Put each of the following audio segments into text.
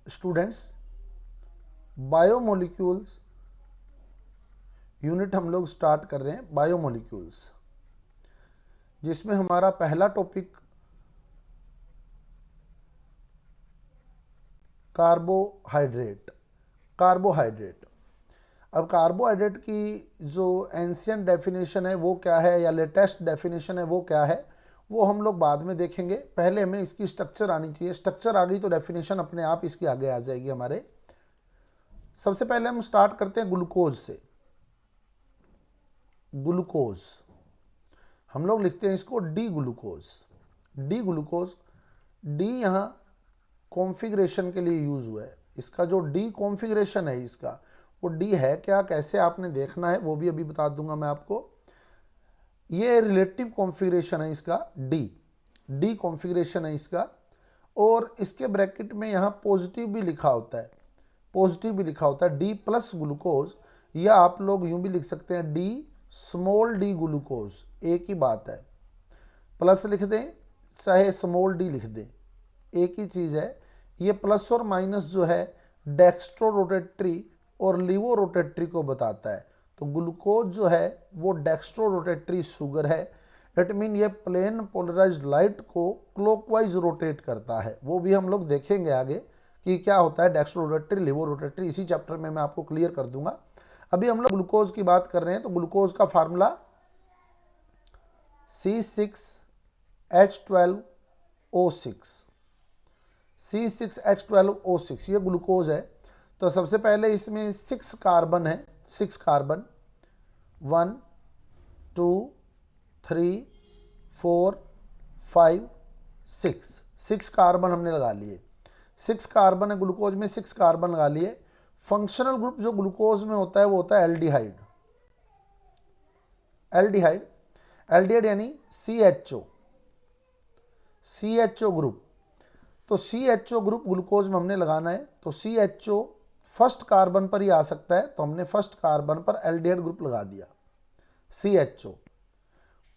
Students, biomolecules unit हम लोग start कर रहे हैं, बायोमोलिक्यूल्स, जिसमें हमारा पहला टॉपिक कार्बोहाइड्रेट। कार्बोहाइड्रेट, अब कार्बोहाइड्रेट की जो एंशियंट डेफिनेशन है वो क्या है, या लेटेस्ट डेफिनेशन है वो क्या है, वो हम लोग बाद में देखेंगे। पहले हमें इसकी स्ट्रक्चर आनी चाहिए। स्ट्रक्चर आ गई तो डेफिनेशन अपने आप इसकी आगे आ जाएगी हमारे। सबसे पहले हम स्टार्ट करते हैं ग्लूकोज से। ग्लूकोज हम लोग लिखते हैं इसको D glucose. D glucose, D यहाँ कॉन्फ़िगरेशन के लिए यूज हुआ है। इसका जो डी कॉन्फ़िगरेशन है इसका, वो डी है क्या, कैसे आपने देखना है वो भी अभी बता दूंगा मैं आपको। ये रिलेटिव कॉन्फ़िगरेशन है इसका, डी कॉन्फ़िगरेशन है इसका। और इसके ब्रैकेट में यहाँ पॉजिटिव भी लिखा होता है, पॉजिटिव भी लिखा होता है डी प्लस ग्लूकोज, या आप लोग यूं भी लिख सकते हैं डी स्मॉल डी ग्लूकोज, एक ही बात है। प्लस लिख दें चाहे स्मॉल डी लिख दें, एक ही चीज़ है। ये प्लस और माइनस जो है डेक्स्ट्रो रोटेटरी और लीवो रोटेटरी को बताता है। तो ग्लूकोज जो है वो डेक्स्ट्रो रोटेटरी शुगर है। इट मीन ये प्लेन पोलराइज्ड लाइट को क्लॉकवाइज रोटेट करता है। वो भी हम लोग देखेंगे आगे कि क्या होता है डेक्स्ट्रो रोटेटरी, लीवो रोटेटरी, इसी चैप्टर में मैं आपको क्लियर कर दूंगा। अभी हम लोग ग्लूकोज की बात कर रहे हैं। तो ग्लूकोज का फार्मूला C6H12O6, C6H12O6 ये ग्लूकोज है। तो सबसे पहले इसमें 6 कार्बन है, 6 कार्बन, 1 2 3 4 5 6 कार्बन हमने लगा लिए। 6 कार्बन है ग्लूकोज में, 6 कार्बन लगा लिए। फंक्शनल ग्रुप जो ग्लूकोज में होता है वो होता है एल्डिहाइड। एल्डिहाइड, एल्डिहाइड यानी CHO, CHO ग्रुप। तो CHO ग्रुप ग्लूकोज में हमने लगाना है। तो CHO फर्स्ट कार्बन पर ही आ सकता है, तो हमने फर्स्ट कार्बन पर एल्डिहाइड ग्रुप लगा दिया CHO।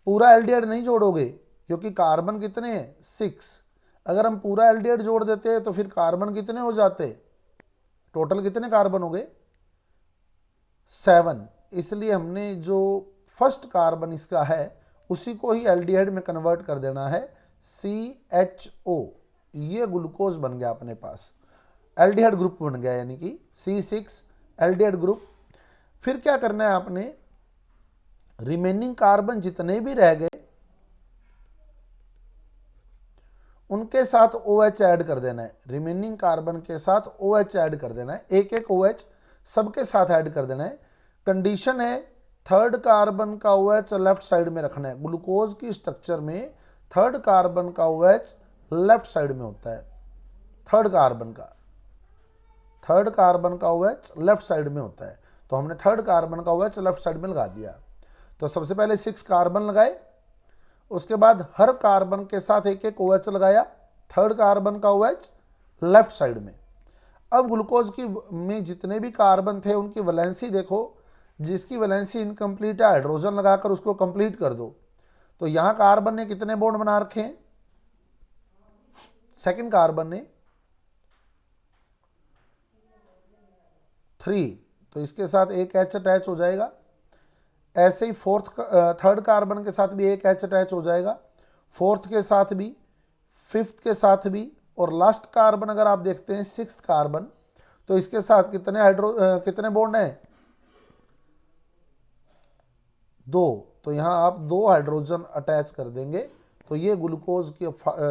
पूरा एल्डिहाइड नहीं जोड़ोगे क्योंकि कार्बन कितने हैं 6। अगर हम पूरा एल्डिहाइड जोड़ देते हैं तो फिर कार्बन कितने हो जाते, टोटल कितने कार्बन हो गए 7। इसलिए हमने जो फर्स्ट कार्बन इसका है उसी को ही एल्डिहाइड में कन्वर्ट कर देना है, CHO। ये ग्लूकोज बन गया अपने पास, एल्डिहाइड ग्रुप बन गया, यानी कि C6 एल्डिहाइड ग्रुप। फिर क्या करना है आपने, रिमेनिंग कार्बन जितने भी रह गए उनके साथ OH ऐड कर देना है। रिमेनिंग कार्बन के साथ OH ऐड कर देना है, एक एक OH सबके साथ ऐड कर देना है। कंडीशन है थर्ड कार्बन का OH लेफ्ट साइड में रखना है। ग्लूकोज की स्ट्रक्चर में थर्ड कार्बन का OH लेफ्ट साइड में होता है। थर्ड कार्बन का OH लेफ्ट साइड में होता है। तो हमने थर्ड कार्बन का OH लेफ्ट साइड में लगा दिया। तो सबसे पहले 6 कार्बन लगाए, उसके बाद हर कार्बन के साथ एक एक OH लगाया, थर्ड कार्बन का OH लेफ्ट साइड में। अब ग्लूकोज की में जितने भी कार्बन थे उनकी वैलेंसी देखो, जिसकी वैलेंसी इनकम्प्लीट है हाइड्रोजन लगाकर उसको कंप्लीट कर दो। तो यहां कार्बन ने कितने बॉन्ड बना रखे हैं, सेकंड कार्बन ने 3, तो इसके साथ एक H अटैच हो जाएगा। ऐसे ही थर्ड कार्बन के साथ भी एक H अटैच हो जाएगा, फोर्थ के साथ भी, फिफ्थ के साथ भी, और लास्ट कार्बन अगर आप देखते हैं 6th कार्बन, तो इसके साथ कितने बॉन्ड हैं 2। तो यहां आप 2 हाइड्रोजन अटैच कर देंगे। तो ये ग्लूकोज की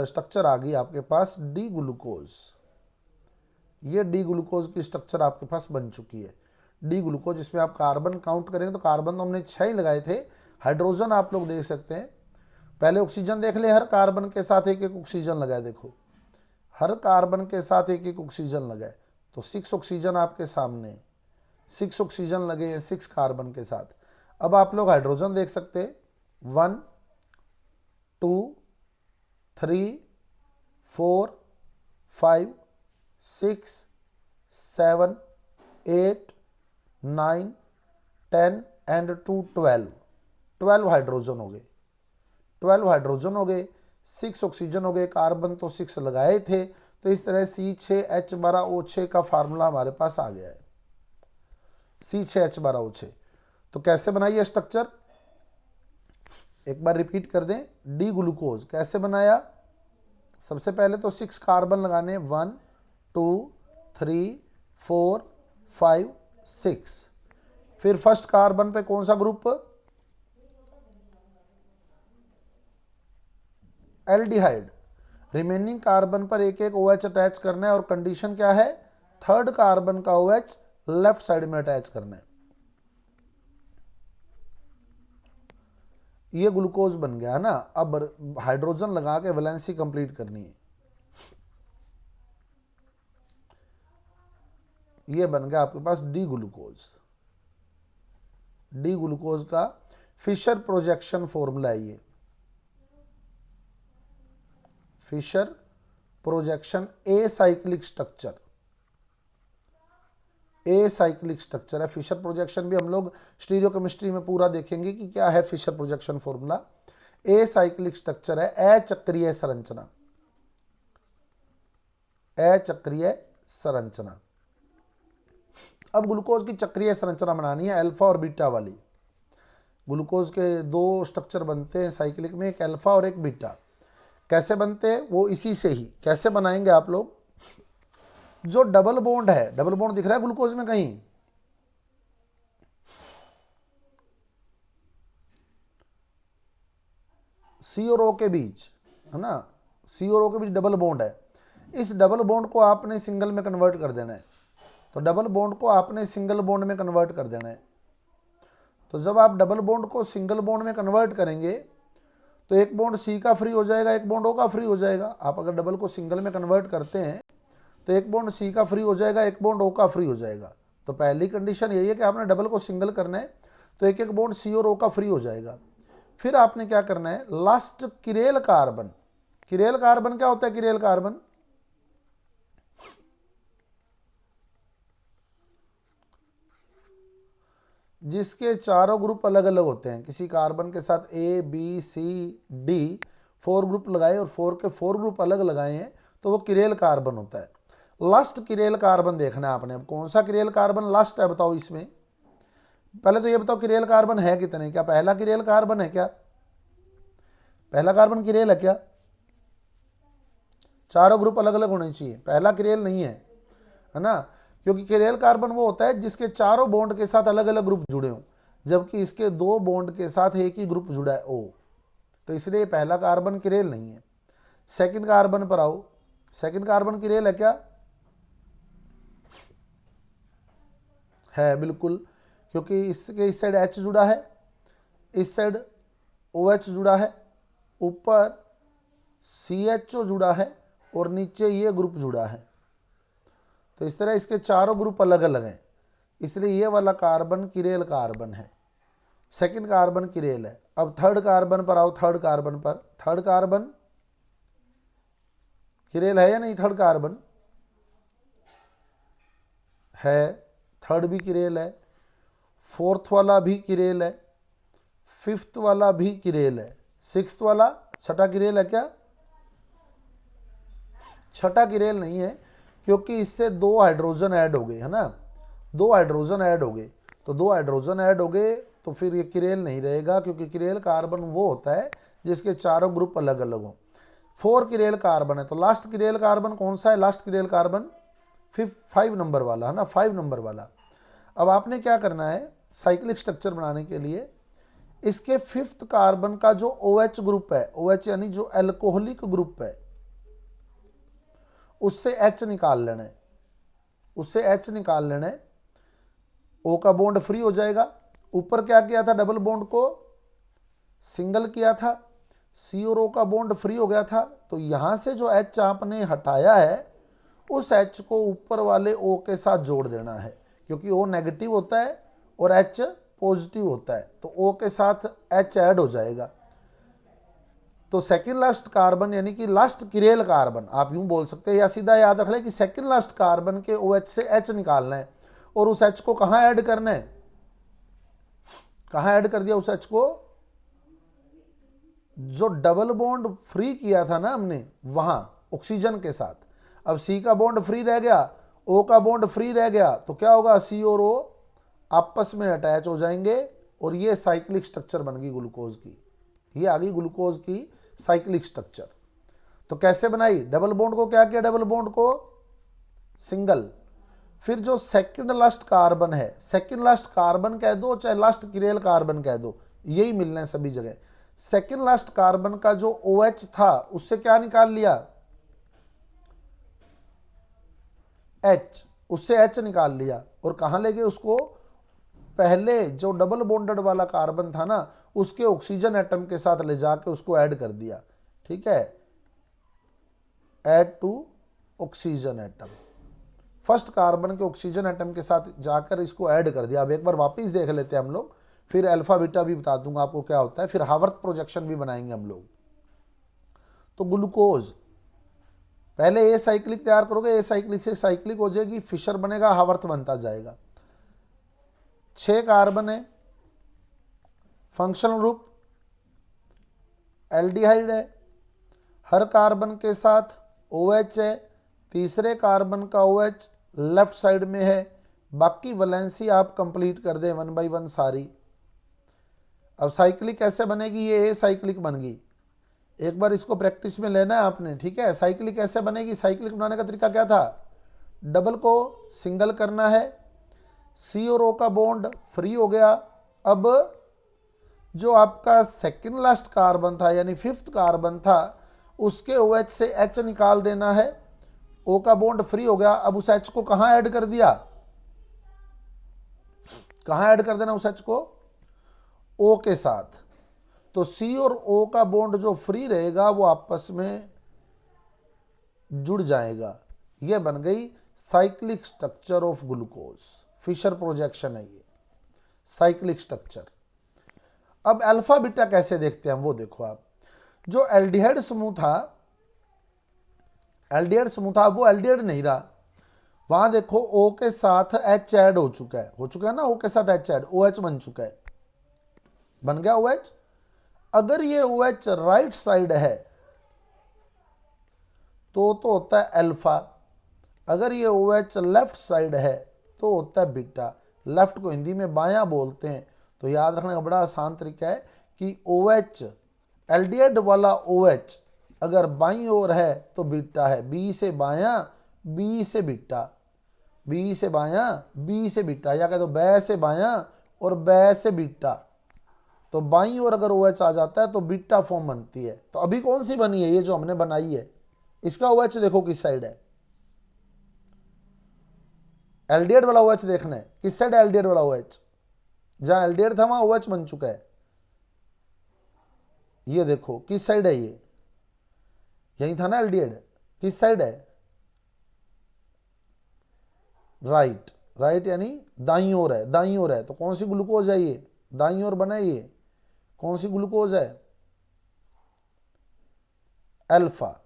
स्ट्रक्चर आ गई आपके पास, डी ग्लूकोज। ये डी ग्लूकोज की स्ट्रक्चर आपके पास बन चुकी है, डी ग्लूकोज। इसमें आप कार्बन काउंट करेंगे तो कार्बन तो हमने 6 ही लगाए थे। हाइड्रोजन आप लोग देख सकते हैं, पहले ऑक्सीजन देख ले, हर कार्बन के साथ एक एक ऑक्सीजन लगाए, देखो हर कार्बन के साथ एक एक ऑक्सीजन लगाए। तो 6 ऑक्सीजन आपके सामने, 6 ऑक्सीजन लगे हैं 6 कार्बन के साथ। अब आप लोग हाइड्रोजन देख सकते हैं, 1 2 3 4 5 6 7 8 9 10 एंड 2 12 हाइड्रोजन हो गए, 12 हाइड्रोजन हो गए, 6 ऑक्सीजन हो गए। कार्बन तो 6 लगाए थे, तो तो इस तरह C6H12O6 का फार्मूला हमारे पास आ गया है, C6H12O6। तो कैसे बनाइए स्ट्रक्चर, एक बार रिपीट कर दें। डी ग्लूकोज कैसे बनाया, सबसे पहले तो 6 कार्बन लगाने, 1 2 3 4 5 6। फिर फर्स्ट कार्बन पे कौन सा ग्रुप, एल्डिहाइड। रिमेनिंग कार्बन पर एक एक OH अटैच करना है, और कंडीशन क्या है, थर्ड कार्बन का OH लेफ्ट साइड में अटैच करना है। ये ग्लूकोज बन गया है ना। अब हाइड्रोजन लगा के वैलेंसी कंप्लीट करनी है। ये बन गया आपके पास डी ग्लूकोज। डी ग्लूकोज का फिशर प्रोजेक्शन फॉर्मूला है ये, Fischer projection acyclic structure, acyclic structure है। फिशर प्रोजेक्शन भी हम लोग स्टीरियोकेमिस्ट्री में पूरा देखेंगे कि क्या है Fischer projection formula. Acyclic structure है, अचक्रीय संरचना, अचक्रीय संरचना। अब ग्लूकोज की चक्रीय संरचना बनानी है, अल्फा और बीटा वाली। ग्लूकोज के दो स्ट्रक्चर बनते हैं साइक्लिक में, एक अल्फा और एक बीटा। कैसे बनते हैं वो इसी से ही कैसे बनाएंगे आप लोग। जो डबल बॉन्ड है, डबल बॉन्ड दिख रहा है ग्लूकोज में कहीं, सी और ओ के बीच है ना, सी और ओ के बीच डबल बॉन्ड है। इस डबल बॉन्ड को आपने सिंगल में कन्वर्ट कर देना है। तो डबल बॉन्ड को आपने सिंगल बॉन्ड में कन्वर्ट कर देना है। तो जब आप डबल बॉन्ड को सिंगल बॉन्ड में कन्वर्ट करेंगे तो एक बॉन्ड सी का फ्री हो जाएगा, एक बॉन्ड ओ का फ्री हो जाएगा। आप अगर डबल को सिंगल में कन्वर्ट करते हैं तो एक बॉन्ड सी का फ्री हो जाएगा, एक बॉन्ड ओ का फ्री हो जाएगा। तो पहली कंडीशन यही है कि आपने डबल को सिंगल करना है, तो एक एक बॉन्ड सी और ओ का फ्री हो जाएगा। फिर आपने क्या करना है, last chiral carbon. Chiral carbon क्या होता है, किरेल कार्बन जिसके चारों ग्रुप अलग अलग होते हैं। किसी कार्बन के साथ A B C D 4 group लगाए और 4 के 4 ग्रुप अलग लगाए हैं तो वो किरेल कार्बन होता है। लास्ट किरेल कार्बन देखना है आपने। अब कौन सा किरेल कार्बन लास्ट है बताओ इसमें। पहले तो ये बताओ किरेल कार्बन है कितने, क्या पहला किरेल कार्बन है, क्या पहला कार्बन किरेल है क्या। चारों ग्रुप अलग अलग होने चाहिए, पहला किरेल नहीं है, है ना। क्योंकि किरेल कार्बन वो होता है जिसके चारों बॉन्ड के साथ अलग अलग ग्रुप जुड़े हों, जबकि इसके दो बॉन्ड के साथ एक ही ग्रुप जुड़ा है O। तो इसलिए पहला कार्बन किरेल नहीं है। सेकंड कार्बन पर आओ, सेकंड कार्बन किरेल है क्या, है बिल्कुल, क्योंकि इसके इस साइड H जुड़ा है, इस साइड OH जुड़ा है, ऊपर CHO जुड़ा है और नीचे ये ग्रुप जुड़ा है। तो इस तरह इसके चारों ग्रुप अलग अलग हैं, इसलिए ये वाला कार्बन किरेल कार्बन है, सेकंड कार्बन किरेल है। अब थर्ड कार्बन पर आओ, थर्ड कार्बन पर, थर्ड कार्बन किरेल है या नहीं, थर्ड कार्बन है, थर्ड भी किरेल है, फोर्थ वाला भी किरेल है, फिफ्थ वाला भी किरेल है, सिक्स्थ वाला, छठा किरेल है क्या, छठा किरेल नहीं है, क्योंकि इससे दो हाइड्रोजन ऐड हो गए, है ना, दो हाइड्रोजन ऐड हो गए। तो दो हाइड्रोजन ऐड हो गए तो फिर ये किरेल नहीं रहेगा, क्योंकि किरेल कार्बन वो होता है जिसके चारों ग्रुप अलग अलग हों। 4 किरेल कार्बन है, तो लास्ट किरेल कार्बन कौन सा है, लास्ट किरेल कार्बन 5 नंबर वाला, है ना, 5 नंबर वाला। अब आपने क्या करना है, साइक्लिक स्ट्रक्चर बनाने के लिए इसके 5th कार्बन का जो OH ग्रुप है, OH यानी जो एल्कोहलिक ग्रुप है, उससे H निकाल लेना है, उससे H निकाल लेना है। O का बॉन्ड फ्री हो जाएगा। ऊपर क्या किया था, डबल बॉन्ड को सिंगल किया था, C और O का बॉन्ड फ्री हो गया था। तो यहां से जो H आपने हटाया है उस H को ऊपर वाले O के साथ जोड़ देना है, क्योंकि O नेगेटिव होता है और H पॉजिटिव होता है, तो O के साथ H ऐड हो जाएगा। तो सेकंड लास्ट कार्बन यानी कि लास्ट किरेल कार्बन, आप यूं बोल सकते हैं या सीधा याद रख लें कि सेकंड लास्ट कार्बन के OH से H निकालना है और उस H को कहां ऐड करना है, कहां ऐड कर दिया उस H को, जो डबल बॉन्ड फ्री किया था ना हमने वहां ऑक्सीजन के साथ। अब सी का बॉन्ड फ्री रह गया, ओ का बॉन्ड फ्री रह गया, तो क्या होगा, सी और ओ आपस में अटैच हो जाएंगे और ये साइक्लिक स्ट्रक्चर बन गई ग्लूकोज की। ये आ गई ग्लूकोज की साइक्लिक स्ट्रक्चर। तो कैसे बनाई, डबल बॉन्ड को क्या किया, डबल बॉन्ड को सिंगल। फिर जो सेकंड लास्ट कार्बन है, सेकंड लास्ट कार्बन कह दो चाहे लास्ट किरेल कार्बन कह दो, यही मिलना है सभी जगह। सेकंड लास्ट कार्बन का जो OH था उससे क्या निकाल लिया, H, उससे H निकाल लिया और कहां ले गए उसको, पहले जो डबल बॉन्डेड वाला कार्बन था ना उसके ऑक्सीजन एटम के साथ ले जाके उसको ऐड कर दिया। ठीक है, add two oxygen atom, first carbon के ऑक्सीजन एटम के साथ जाकर इसको ऐड कर दिया। अब एक बार वापस देख लेते हैं हम लोग, फिर अल्फा बीटा भी बता दूंगा आपको क्या होता है, फिर हावर्थ प्रोजेक्शन भी बनाएंगे हम लोग। तो ग्लूकोज पहले ए साइक्लिक तैयार करोगे, ए साइक्लिक से साइक्लिक हो जाएगी, फिशर बनेगा, हावर्थ बनता जाएगा। 6 कार्बन है, फंक्शनल ग्रुप एल्डिहाइड है, हर कार्बन के साथ OH है, तीसरे कार्बन का OH लेफ्ट साइड में है, बाकी वैलेंसी आप कंप्लीट कर दें 1 बाई 1 सारी। अब साइक्लिक कैसे बनेगी, ये ए साइक्लिक बन गई। एक बार इसको प्रैक्टिस में लेना है आपने, ठीक है। साइक्लिक कैसे बनेगी, साइक्लिक बनाने का तरीका क्या था, डबल को सिंगल करना है, सी और ओ का बॉन्ड फ्री हो गया। अब जो आपका सेकंड लास्ट कार्बन था यानी 5th कार्बन था उसके OH से H निकाल देना है, O का बॉन्ड फ्री हो गया। अब उस H को कहां ऐड कर दिया, कहां ऐड कर देना उस H को, O के साथ। तो C और O का बॉन्ड जो फ्री रहेगा वो आपस में जुड़ जाएगा। ये बन गई cyclic structure of glucose, Fischer projection है ये साइक्लिक स्ट्रक्चर। अब अल्फा बीटा कैसे देखते हैं वो देखो आप, जो एल्डिहाइड समूह था, एल्डिहाइड समूह था वो एल्डिहाइड नहीं रहा, वहां देखो O के साथ H ऐड हो चुका है ना, O के साथ H ऐड, OH बन चुका है, बन गया OH। अगर ये OH राइट साइड है तो होता है अल्फा, अगर ये OH लेफ्ट साइड है तो होता है बीटा। लेफ्ट को हिंदी में बायां बोलते हैं, तो याद रखने का बड़ा आसान तरीका है कि OH एल्डिहाइड वाला OH अगर बाईं ओर है तो बीटा है, बी से बायां बी से बीटा, बी से बायां बी से बीटा, या कह दो बै से बायां और बै से बीटा। तो बाईं ओर अगर OH आ जाता है तो बीटा फॉर्म बनती है। तो अभी कौन सी बनी है, ये जो हमने बनाई है, इसका OH देखो किस साइड है, एल्डिहाइड वाला OH देखना है किस साइड है, एल्डिहाइड वाला OH, जहां एल्डिहाइड था वहां OH बन चुका है। ये देखो किस साइड है, ये यही था ना एल्डिहाइड, किस साइड है, राइट, राइट यानी दाईं ओर है, दाईं ओर है। तो कौन सी ग्लूकोज है, ये दाईं ओर बना है, ये कौन सी ग्लूकोज है, अल्फा,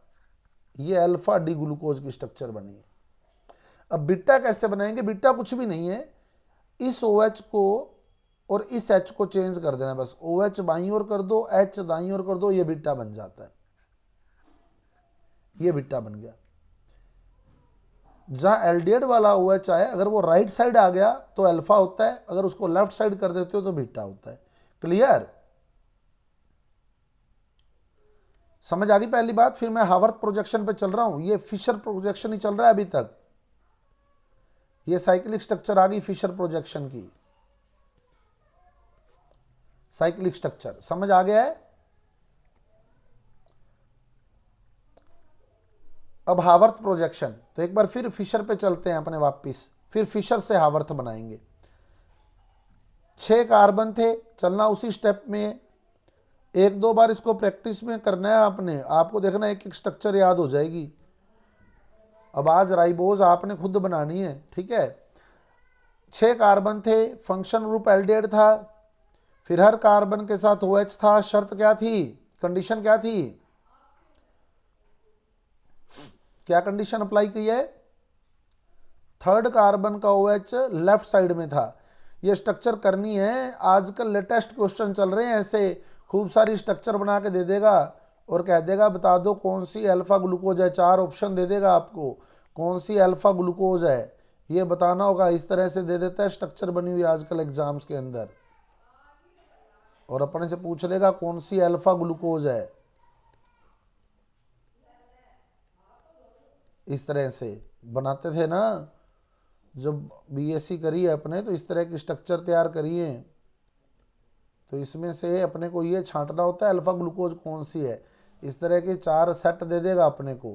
ये अल्फा डी ग्लूकोज की स्ट्रक्चर बनी है। अब बीटा कैसे बनाएंगे, बीटा कुछ भी नहीं है, इस OH को और इस H को चेंज कर देना, बस OH बाईं ओर कर दो, H दाईं ओर कर दो, ये बीटा बन जाता है, ये बीटा बन गया। जहां एल्डिहाइड वाला OH आए अगर वो राइट साइड आ गया तो अल्फा होता है, अगर उसको लेफ्ट साइड कर देते हो तो बीटा होता है। क्लियर, समझ आ गई पहली बात। फिर मैं हावर्थ प्रोजेक्शन पे चल रहा हूं, ये फिशर प्रोजेक्शन ही चल रहा है अभी तक, ये साइक्लिक स्ट्रक्चर आ गई फिशर प्रोजेक्शन की, साइक्लिक स्ट्रक्चर समझ आ गया है। अब हावर्थ प्रोजेक्शन, तो एक बार फिर फिशर पे चलते हैं अपने वापिस, फिर फिशर से हावर्थ बनाएंगे। 6 कार्बन थे, चलना उसी स्टेप में, एक दो बार इसको प्रैक्टिस में करना है आपने, आपको देखना एक एक स्ट्रक्चर याद हो जाएगी। अब आज राइबोज आपने खुद बनानी है, ठीक है। 6 कार्बन थे, फंक्शन ग्रुप एल्डिहाइड था, फिर हर कार्बन के साथ OH था। शर्त क्या थी, कंडीशन क्या थी, क्या कंडीशन अप्लाई की है, 3rd कार्बन का OH लेफ्ट साइड में था। ये स्ट्रक्चर करनी है, आजकल लेटेस्ट क्वेश्चन चल रहे हैं ऐसे, खूब सारी स्ट्रक्चर बना के दे देगा और कह देगा बता दो कौन सी अल्फा ग्लूकोज है, 4 ऑप्शन दे देगा आपको, कौन सी अल्फा ग्लूकोज है ये बताना होगा। इस तरह से दे देता है स्ट्रक्चर बनी हुई आजकल एग्जाम्स के अंदर, और अपने से पूछ लेगा कौन सी अल्फा ग्लूकोज है। इस तरह से बनाते थे ना, जब बीएससी करी है अपने तो इस तरह की स्ट्रक्चर तैयार करिए। तो इसमें से अपने को ये छांटना होता है अल्फा ग्लूकोज कौन सी है। इस तरह के 4 सेट दे देगा अपने को,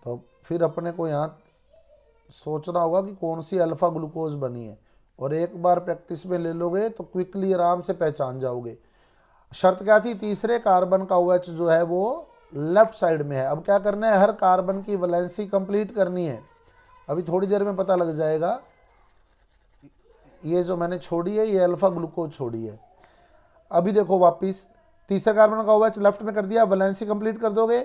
तो फिर अपने को यहाँ सोचना होगा कि कौन सी अल्फा ग्लूकोज बनी है, और एक बार प्रैक्टिस में ले लोगे तो क्विकली आराम से पहचान जाओगे। शर्त क्या थी, तीसरे कार्बन का OH जो है वो लेफ्ट साइड में है। अब क्या करना है, हर कार्बन की वैलेंसी कंप्लीट करनी है। अभी थोड़ी देर में पता लग जाएगा। ये जो मैंने छोड़ी है ये अल्फा ग्लूकोज छोड़ी है। अभी देखो वापिस तीसरे कार्बन का OH लेफ्ट में कर दिया, वैलेंसी कंप्लीट कर दोगे,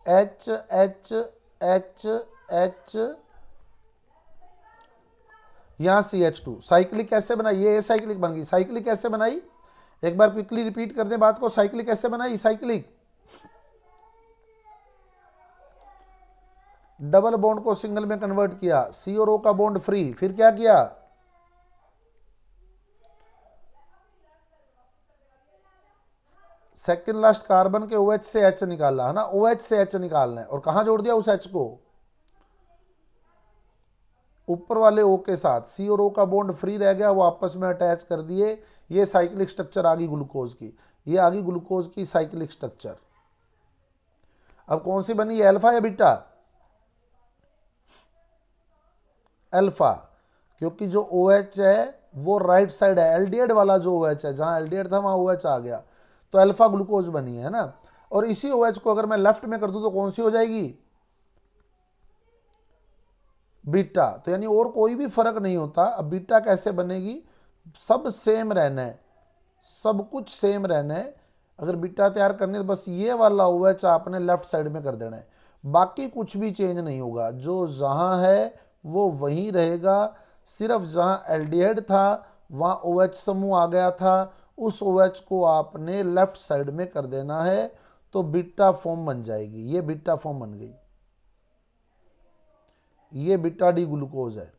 H H H H, यहाँ CH2। साइक्लिक कैसे बनाई, ये साइक्लिक बन गई। साइक्लिक कैसे बनाई, एक बार क्विकली रिपीट कर दे बात को। साइक्लिक कैसे बनाई, साइक्लिक डबल बॉन्ड को सिंगल में कन्वर्ट किया, C और O का बॉन्ड फ्री, फिर क्या किया, सेकेंड लास्ट कार्बन के OH से H निकाला है ना, OH से H निकालना है, और कहां जोड़ दिया उस H को, ऊपर वाले O के साथ। C और O का बॉन्ड फ्री रह गया, वो आपस में अटैच कर दिए। ये साइक्लिक स्ट्रक्चर आ गई ग्लूकोज की, ये आ गई ग्लूकोज की साइक्लिक स्ट्रक्चर। अब कौन सी बनी, ये अल्फा या बीटा, अल्फा, क्योंकि जो OH है वो राइट साइड है, एल्डिहाइड वाला जो OH है, जहां एल्डिहाइड था वहां OH आ गया, तो अल्फा ग्लूकोज बनी है ना। और इसी OH को अगर मैं लेफ्ट में कर दूं तो कौन सी हो जाएगी, बीटा। तो यानी और कोई भी फर्क नहीं होता। अब बीटा कैसे बनेगी, सब सेम रहना है, सब कुछ सेम रहना है। अगर बीटा तैयार करनी है तो बस ये वाला OH आपने लेफ्ट साइड में कर देना है, बाकी कुछ भी चेंज नहीं होगा। जो जहां है वो वहीं रहेगा, सिर्फ जहां एल्डिहाइड था वहां OH समूह आ गया था, उस OH को आपने लेफ्ट साइड में कर देना है, तो बीटा फॉर्म बन जाएगी। ये बीटा फॉर्म बन गई, ये बीटा डी ग्लूकोज है।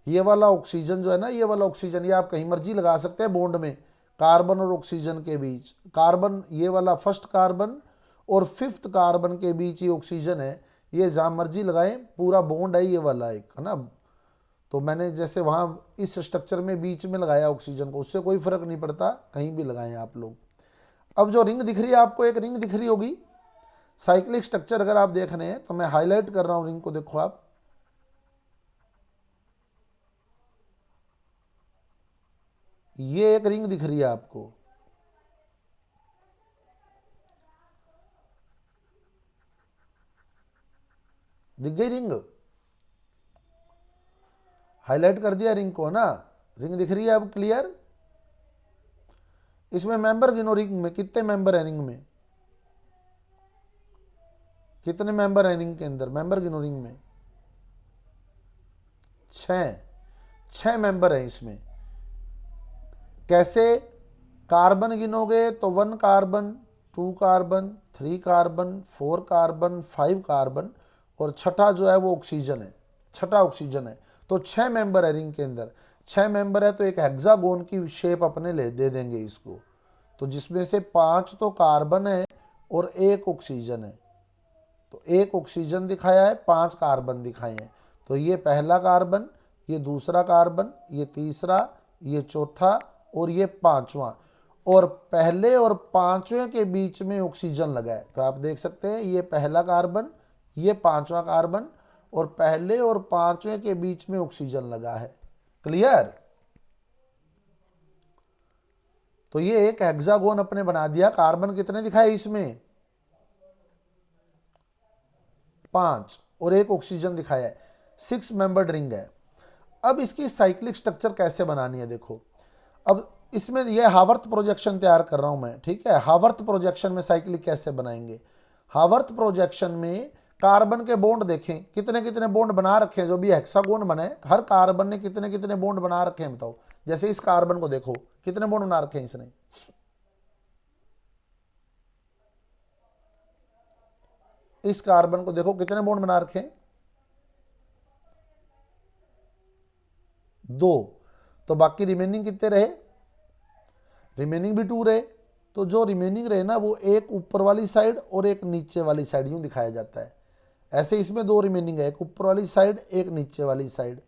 ये वाला ऑक्सीजन जो है ना, ये वाला ऑक्सीजन, ये आप कहीं मर्जी लगा सकते हैं बॉन्ड में, कार्बन और ऑक्सीजन के बीच। कार्बन ये वाला फर्स्ट कार्बन और 5th कार्बन के बीच ये ऑक्सीजन है, ये जहां मर्जी लगाएं, पूरा बॉन्ड है ये वाला एक, है ना। तो मैंने जैसे वहां इस स्ट्रक्चर में बीच में लगाया ऑक्सीजन को, उससे कोई फर्क नहीं पड़ता, कहीं भी लगाएं आप लोग। अब जो रिंग दिख रही है आपको, एक रिंग दिख रही होगी साइक्लिक स्ट्रक्चर, अगर आप देख रहे हैं तो मैं हाईलाइट कर रहा हूं रिंग को, देखो आप, ये एक रिंग दिख रही है आपको, दिख गई रिंग, हाईलाइट कर दिया रिंग को ना, रिंग दिख रही है अब क्लियर। इसमें मेंबर गिनो, रिंग में कितने मेंबर है, रिंग में कितने मेंबर है, रिंग के अंदर मेंबर गिनो, रिंग में 6 मेंबर है इसमें। कैसे, कार्बन गिनोगे तो 1 carbon, 2 carbon, 3 carbon, 4 carbon, 5 carbon, और छठा जो है वो ऑक्सीजन है, छठा ऑक्सीजन है। तो 6 मेंबर है रिंग के अंदर। 6 मेंबर है तो एक हेक्सागोन की शेप अपने ले दे देंगे इसको, तो जिसमें से 5 तो कार्बन है और 1 ऑक्सीजन है। तो 1 ऑक्सीजन दिखाया है, 5 कार्बन दिखाए हैं। तो ये पहला कार्बन, ये दूसरा कार्बन, ये तीसरा, ये चौथा, और ये 5वां, और पहले और 5वें के बीच में ऑक्सीजन लगा है। तो आप देख सकते हैं ये पहला कार्बन, ये 5वां कार्बन, और पहले और 5वें के बीच में ऑक्सीजन लगा है। क्लियर। तो ये एक हेक्सागोन अपने बना दिया। कार्बन कितने दिखाए इसमें, 5, और 1 ऑक्सीजन दिखाया है। 6 मेंबर्ड रिंग है। अब इसकी साइक्लिक स्ट्रक्चर कैसे बनानी है, देखो। अब इसमें यह हावर्थ प्रोजेक्शन तैयार कर रहा हूं मैं, ठीक है। हावर्थ प्रोजेक्शन में साइक्लिक कैसे बनाएंगे, हावर्थ प्रोजेक्शन में कार्बन के बॉन्ड देखें, कितने कितने बॉन्ड बना रखे हैं, जो भी हेक्सागोन बने, हर कार्बन ने कितने कितने बॉन्ड बना रखे हैं, बताओ। जैसे इस कार्बन को देखो, कितने बॉन्ड बना रखे हैं इसने, इस कार्बन को देखो कितने बॉन्ड बना रखे हैं, 2, तो बाकी रिमेनिंग कितने रहे, रिमेनिंग भी 2 रहे। तो जो रिमेनिंग रहे ना वो एक ऊपर वाली साइड और एक नीचे वाली साइड यूं दिखाया जाता है। ऐसे इसमें 2 रिमेनिंग है, एक ऊपर वाली साइड एक नीचे वाली साइड,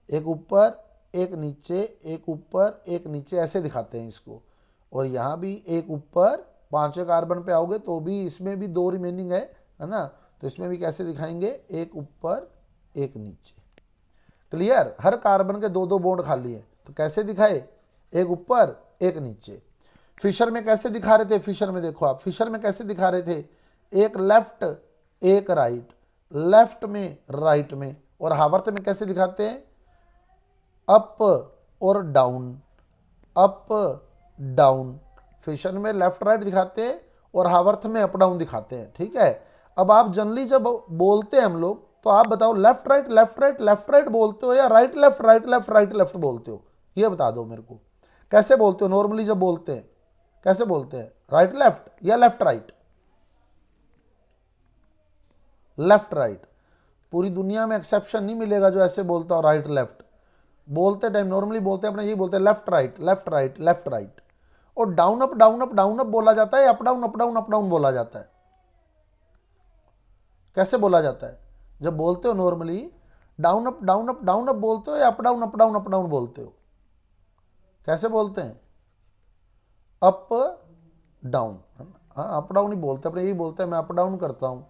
एक ऊपर एक नीचे, एक ऊपर एक नीचे, ऐसे दिखाते हैं इसको। और यहाँ भी एक ऊपर, 5वें कार्बन पे आओगे तो भी इसमें भी 2 रिमेनिंग है ना, तो इसमें भी कैसे दिखाएंगे, एक ऊपर एक नीचे। क्लियर, हर कार्बन के 2-2 बॉन्ड खाली है, तो कैसे दिखाए, एक ऊपर एक नीचे। फिशर में कैसे दिखा रहे थे, फिशर में देखो आप, फिशर में कैसे दिखा रहे थे, एक लेफ्ट एक राइट, लेफ्ट में राइट में। और हावर्थ में कैसे दिखाते हैं, अप और डाउन, अप डाउन। फिशर में लेफ्ट राइट दिखाते हैं और हावर्थ में अप डाउन दिखाते हैं। ठीक है, अब आप जनरली जब बोलते हैं हम लोग, तो आप बताओ left right left right left right बोलते हो या right left right left right left बोलते हो, ये बता दो मेरे को। कैसे बोलते हो नॉर्मली जब बोलते हैं, कैसे बोलते हैं, राइट लेफ्ट या लेफ्ट राइट, लेफ्ट राइट। पूरी दुनिया में एक्सेप्शन नहीं मिलेगा जो ऐसे बोलता हो राइट लेफ्ट। बोलते टाइम नॉर्मली बोलते हैं अपने यही बोलते हैं, left right left right left right. और down up down up down up बोला जाता है, up down up down up down बोला जाता है। कैसे बोला जाता है जब बोलते हो normally, down up down up down up बोलते हो या up down up down up down बोलते हो, कैसे बोलते हैं, अप डाउन, अप डाउन ही बोलते अपने यही बोलते हैं मैं अप डाउन करता हूँ।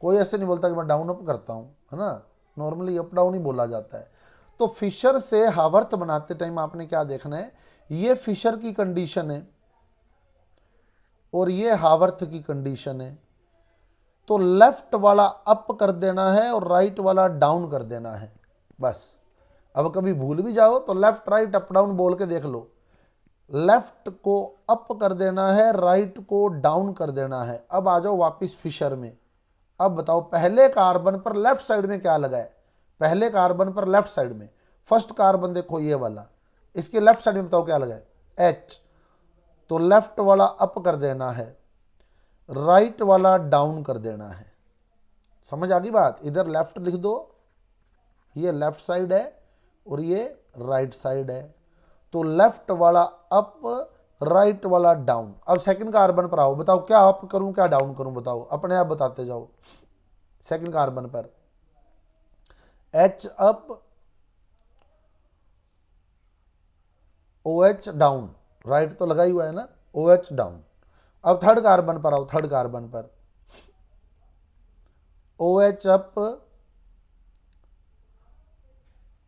कोई ऐसे नहीं बोलता कि मैं डाउन अप करता हूँ, है ना, नॉर्मली अप डाउन ही बोला जाता है। तो फिशर से हावर्थ बनाते टाइम आपने क्या देखना है, ये फिशर की कंडीशन है और ये हावर्थ की कंडीशन है। तो लेफ्ट वाला अप कर देना है और राइट वाला डाउन कर देना है, बस। अब कभी भूल भी जाओ तो लेफ्ट राइट अप डाउन बोल के देख लो। लेफ्ट को अप कर देना है, राइट को डाउन कर देना है। अब आ जाओ वापिस फिशर में। अब बताओ पहले कार्बन पर लेफ्ट साइड में क्या लगा है, पहले कार्बन पर लेफ्ट साइड में, फर्स्ट कार्बन देखो ये वाला, इसके लेफ्ट साइड में बताओ क्या लगा है, एच। तो लेफ्ट वाला अप कर देना है, राइट वाला डाउन कर देना है। समझ आ गई बात, इधर लेफ्ट लिख दो, ये लेफ्ट साइड है और ये राइट साइड है। तो लेफ्ट वाला अप, राइट वाला डाउन। अब सेकंड कार्बन पर आओ, बताओ क्या अप करूं क्या डाउन करूं, बताओ अपने आप बताते जाओ। सेकंड कार्बन पर H up, O H down, right तो लगा ही हुआ है ना, ओ एच डाउन। अब थर्ड कार्बन पर आओ, थर्ड कार्बन पर O H up,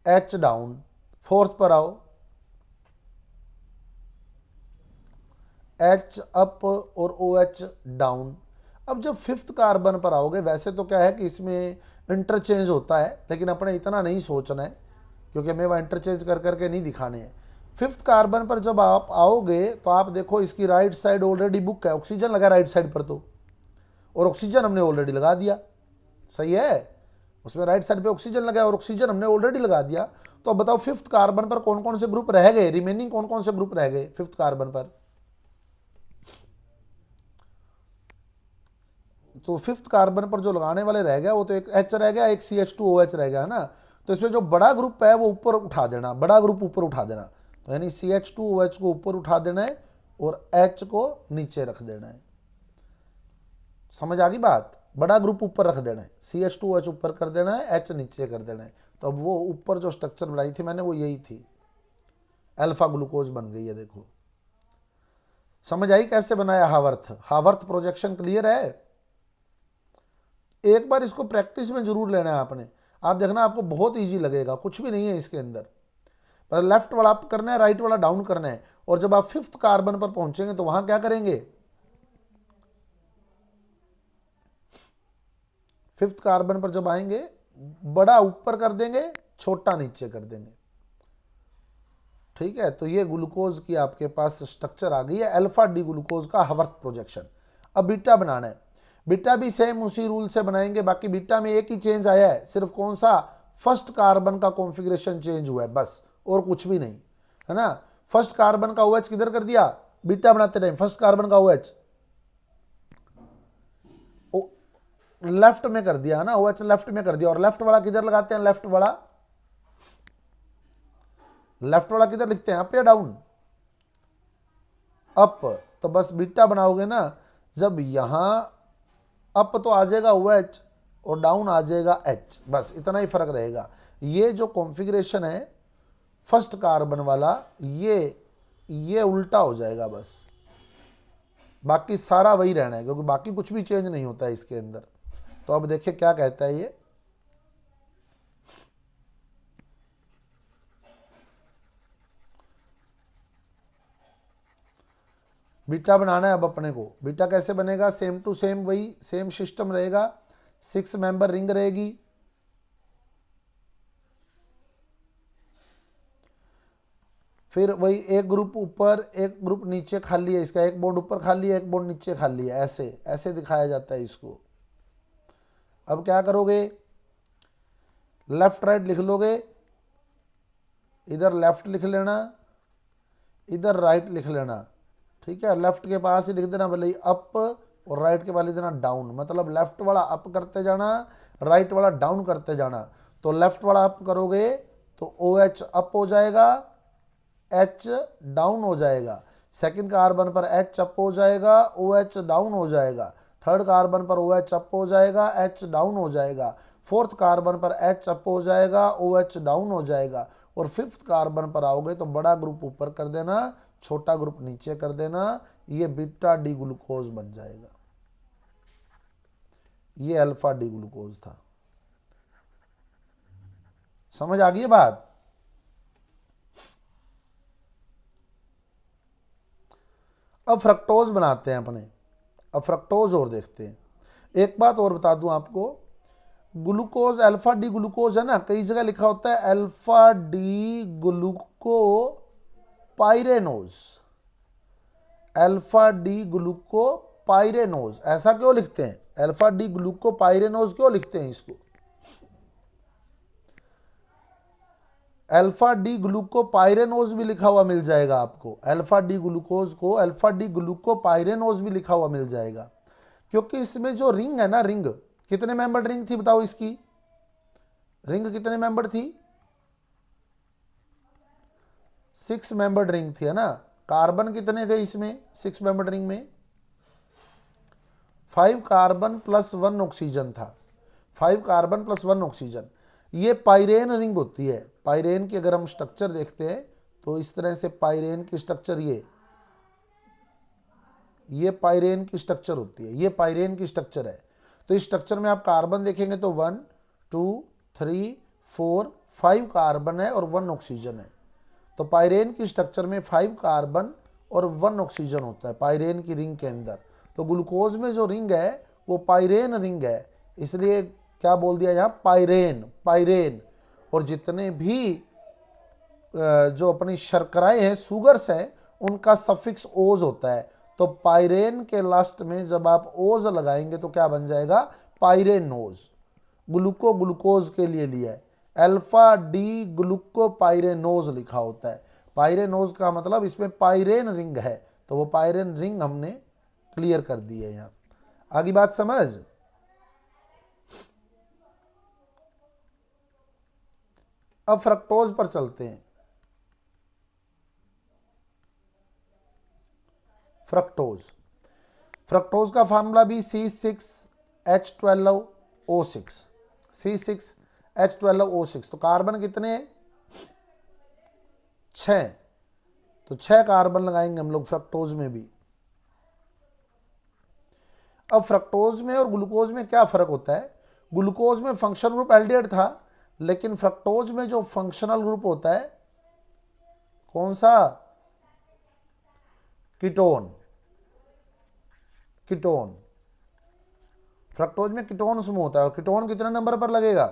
H down. Fourth पर आओ, एच अप और ओ एच डाउन। अब जब फिफ्थ कार्बन पर आओगे, वैसे तो क्या है कि इसमें इंटरचेंज होता है, लेकिन अपने इतना नहीं सोचना है क्योंकि हमें वह इंटरचेंज कर करके नहीं दिखाने हैं। फिफ्थ कार्बन पर जब आप आओगे तो आप देखो इसकी राइट साइड ऑलरेडी बुक है, ऑक्सीजन लगा राइट साइड पर तो, और ऑक्सीजन हमने ऑलरेडी लगा दिया, सही है, उसमें राइट साइड पे ऑक्सीजन लगा है और ऑक्सीजन हमने ऑलरेडी लगा दिया। तो अब बताओ फिफ्थ कार्बन पर कौन कौन से ग्रुप रह गए, रिमेनिंग कौन कौन से ग्रुप रह गए फिफ्थ कार्बन पर। तो फिफ्थ कार्बन पर जो लगाने वाले रह गया वो तो एक एच रह गया, एक CH2OH रह गया, है ना। तो इसमें जो बड़ा ग्रुप है वो ऊपर उठा देना, बड़ा ग्रुप ऊपर उठा देना। तो यानी CH2OH को ऊपर उठा देना है और H को नीचे रख देना है। समझ आ गई बात, बड़ा ग्रुप ऊपर रख देना है, CH2OH ऊपर कर देना है, H नीचे कर देना है। तो अब वो ऊपर जो स्ट्रक्चर बनाई थी मैंने वो यही थी, अल्फा ग्लूकोज बन गई है। देखो समझ आई कैसे बनाया हावर्थ, हावर्थ प्रोजेक्शन क्लियर है। एक बार इसको प्रैक्टिस में जरूर लेना है आपने, आप देखना आपको बहुत इजी लगेगा, कुछ भी नहीं है इसके अंदर, बस लेफ्ट वाला अप करना है, राइट वाला डाउन करना है। और जब आप फिफ्थ कार्बन पर पहुंचेंगे तो वहां क्या करेंगे, फिफ्थ कार्बन पर जब आएंगे बड़ा ऊपर कर देंगे, छोटा नीचे कर देंगे। ठीक है, तो ये ग्लूकोज की आपके पास स्ट्रक्चर आ गई है, अल्फा डी ग्लूकोज का हावर्थ प्रोजेक्शन। अब बीटा बनाना है, बीटा भी सेम उसी रूल से बनाएंगे। बाकी बीटा में एक ही चेंज आया है, सिर्फ कौन सा, फर्स्ट कार्बन का कॉन्फ़िगरेशन चेंज हुआ है बस, और कुछ भी नहीं, है ना। फर्स्ट कार्बन का OH किधर कर दिया, बीटा बनाते टाइम फर्स्ट कार्बन का OH लेफ्ट में कर दिया है ना, OH लेफ्ट में कर दिया, और लेफ्ट वाला किधर लगाते हैं, लेफ्ट वाला किधर लिखते हैं, अप या डाउन, अप। तो बस बीटा बनाओगे ना, जब यहां अप तो आ जाएगा OH और डाउन आ जाएगा H, बस इतना ही फर्क रहेगा। ये जो कॉन्फ़िगरेशन है फर्स्ट कार्बन वाला, ये उल्टा हो जाएगा बस, बाकी सारा वही रहना है, क्योंकि बाकी कुछ भी चेंज नहीं होता है इसके अंदर। तो अब देखिए क्या कहता है ये, बीटा बनाना है अब अपने को। बीटा कैसे बनेगा, सेम टू सेम वही सेम सिस्टम रहेगा, 6 मेंबर रिंग रहेगी, फिर वही एक ग्रुप ऊपर एक ग्रुप नीचे खाली है, इसका एक बॉन्ड ऊपर खाली है एक बॉन्ड नीचे खाली है, ऐसे ऐसे दिखाया जाता है इसको। अब क्या करोगे, लेफ्ट राइट लिख लोगे, इधर लेफ्ट लिख लेना, इधर राइट लिख लेना, ठीक है। लेफ्ट के पास ही लिख देना भले ही अप, और राइट के पास लिख देना डाउन, मतलब लेफ्ट वाला अप करते जाना, राइट वाला डाउन करते जाना। तो लेफ्ट वाला अप करोगे तो OH अप हो जाएगा, H डाउन हो जाएगा, सेकंड कार्बन पर H अप हो जाएगा, OH डाउन हो जाएगा, थर्ड कार्बन पर OH अप हो जाएगा, H डाउन हो जाएगा, फोर्थ कार्बन पर H अप हो जाएगा, OH डाउन हो जाएगा, और फिफ्थ कार्बन पर आओगे तो बड़ा ग्रुप ऊपर कर देना, छोटा ग्रुप नीचे कर देना, ये बीटा डी ग्लूकोज बन जाएगा। ये अल्फा डी ग्लूकोज था। समझ आ गई बात। अब फ्रक्टोज बनाते हैं अपने, अब फ्रक्टोज और देखते हैं। एक बात और बता दूं आपको, ग्लूकोज अल्फा डी ग्लूकोज है ना, कई जगह लिखा होता है अल्फा डी ग्लूको पाइरेनोज, अल्फा डी ग्लूको पाइरेनोज, ऐसा क्यों लिखते हैं, अल्फा डी ग्लूको पाइरेनोज क्यों लिखते हैं इसको। अल्फा डी ग्लूको पाइरेनोज भी लिखा हुआ मिल जाएगा आपको, अल्फा डी ग्लूकोज को अल्फा डी ग्लूको पाइरेनोज भी लिखा हुआ मिल जाएगा, क्योंकि इसमें जो रिंग है ना, रिंग कितने मेंबर रिंग थी बताओ, इसकी रिंग कितने मेंबर थी, 6 मेंबर्ड रिंग थी है ना। कार्बन कितने थे इसमें 6 मेंबर्ड रिंग में, 5 कार्बन प्लस 1 ऑक्सीजन था, 5 कार्बन प्लस 1 ऑक्सीजन। ये पाइरेन रिंग होती है। पाइरेन की अगर हम स्ट्रक्चर देखते हैं तो इस तरह से पाइरेन की स्ट्रक्चर, ये पाइरेन की स्ट्रक्चर होती है, ये पाइरेन की स्ट्रक्चर है। तो इस स्ट्रक्चर में आप कार्बन देखेंगे तो 1 2 3 4 5 कार्बन है और 1 ऑक्सीजन है। तो पाइरेन की स्ट्रक्चर में 5 कार्बन और 1 ऑक्सीजन होता है पाइरेन की रिंग के अंदर। तो ग्लूकोज में जो रिंग है वो पाइरेन रिंग है, इसलिए क्या बोल दिया यहाँ, पाइरेन, पाइरेन। और जितने भी जो अपनी शर्कराएं हैं, सुगर्स हैं, उनका सफिक्स ओज होता है। तो पाइरेन के लास्ट में जब आप ओज लगाएंगे तो क्या बन जाएगा, पाइरेनोज। ग्लूको ग्लूकोज के लिए लिया है, अल्फा डी ग्लूको पाइरेनोज लिखा होता है। पाइरेनोज का मतलब इसमें पाइरेन रिंग है, तो वो पाइरेन रिंग हमने क्लियर कर दी है यहाँ। आगे बात समझ। अब फ्रक्टोज पर चलते हैं। फ्रक्टोज, फ्रक्टोज का फार्मूला भी C6H12O6, C6H12O6। तो कार्बन कितने, 6, तो 6 कार्बन लगाएंगे हम लोग फ्रक्टोज में भी। अब फ्रक्टोज में और ग्लूकोज में क्या फर्क होता है, ग्लूकोज में फंक्शनल ग्रुप एल्डिहाइड था, लेकिन फ्रक्टोज में जो फंक्शनल ग्रुप होता है कौन सा, कीटोन, कीटोन। फ्रक्टोज में कीटोन समूह होता है, और कीटोन कितने नंबर पर लगेगा,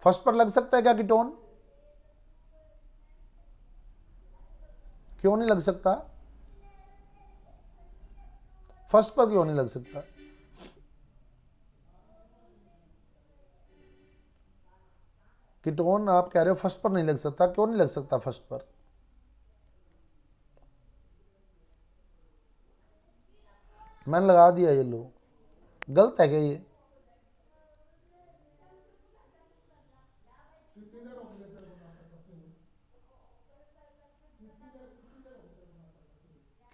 फर्स्ट पर लग सकता है क्या कीटोन, क्यों नहीं लग सकता, फर्स्ट पर क्यों नहीं लग सकता, कीटोन आप कह रहे हो फर्स्ट पर नहीं लग सकता, क्यों नहीं लग सकता फर्स्ट पर, मैंने लगा दिया ये लो, गलत है क्या ये?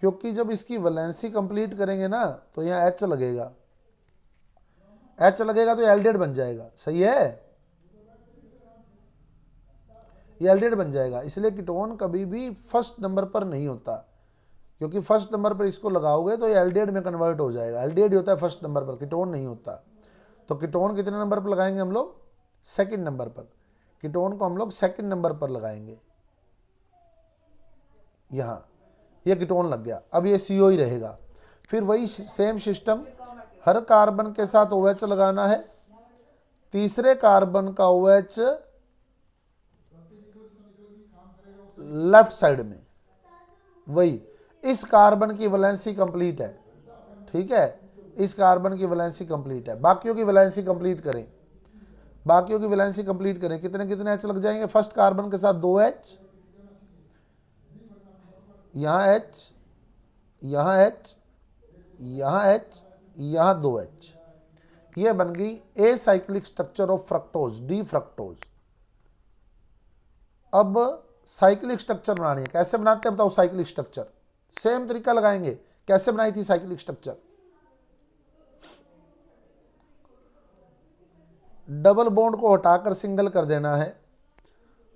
क्योंकि जब इसकी वैलेंसी कंप्लीट करेंगे ना तो यहाँ एच लगेगा, एच लगेगा तो एल्डिहाइड बन जाएगा। सही है, ये एल्डिहाइड बन जाएगा। इसलिए कीटोन कभी भी फर्स्ट नंबर पर नहीं होता, क्योंकि फर्स्ट नंबर पर इसको लगाओगे तो ये एल्डिहाइड में कन्वर्ट हो जाएगा। एल्डिहाइड होता है फर्स्ट नंबर पर, कीटोन नहीं होता। तो कीटोन कितने नंबर पर लगाएंगे हम लोग? सेकंड नंबर पर। कीटोन को हम लोग सेकंड नंबर पर लगाएंगे। यहाँ ये कीटोन लग गया, अब ये CO ही रहेगा। फिर वही सेम सिस्टम, हर कार्बन के साथ OH लगाना है। तीसरे कार्बन का OH लेफ्ट साइड में, वही इस कार्बन की वैलेंसी कंप्लीट है। ठीक है, इस कार्बन की वैलेंसी कंप्लीट है। बाकियों की वैलेंसी कंप्लीट करें, बाकियों की वैलेंसी कंप्लीट करें। कितने कितने H लग जाएंगे? फर्स्ट कार्बन के साथ 2H, यहाँ H, यहाँ H, यहाँ H, यहाँ 2H। ये बन गई a cyclic structure of fructose, D fructose. अब साइक्लिक स्ट्रक्चर बनानी है। कैसे बनाते हैं बताओ? साइक्लिक स्ट्रक्चर सेम तरीका लगाएंगे। कैसे बनाई थी साइक्लिक स्ट्रक्चर? डबल बॉन्ड को हटाकर सिंगल कर देना है,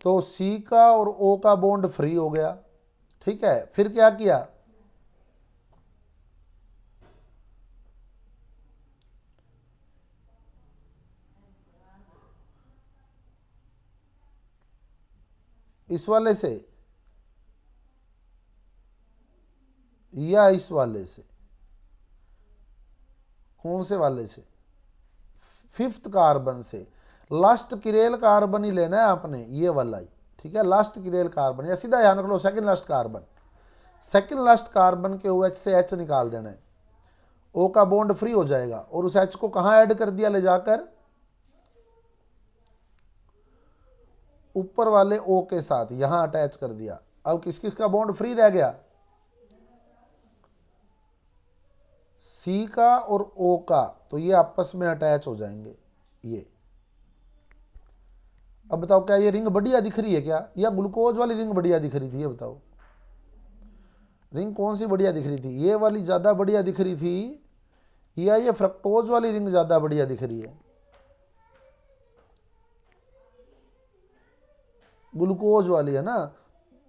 तो C का और O का बॉन्ड फ्री हो गया। ठीक है, फिर क्या किया? इस वाले से या इस वाले से? कौन से वाले से? फिफ्थ कार्बन से। लास्ट किरेल कार्बन ही लेना है आपने, ये वाला ही। ठीक है, लास्ट किरेल कार्बन, या सीधा ध्यान रख लो second last carbon. Second last carbon के OH से H निकाल देना है, O का बॉन्ड फ्री हो जाएगा, और उस H को कहां ऐड कर दिया? ले जाकर ऊपर वाले O के साथ यहां अटैच कर दिया। अब किस किस का बॉन्ड फ्री रह गया? C का और O का, तो ये आपस में अटैच हो जाएंगे। ये अब बताओ, क्या ये रिंग बढ़िया दिख रही है क्या, या ग्लूकोज वाली रिंग बढ़िया दिख रही थी? ये बताओ, रिंग कौन सी बढ़िया दिख रही थी? ये वाली ज्यादा बढ़िया दिख रही थी, या ये फ्रक्टोज वाली रिंग ज्यादा बढ़िया दिख रही है? ग्लूकोज वाली है ना,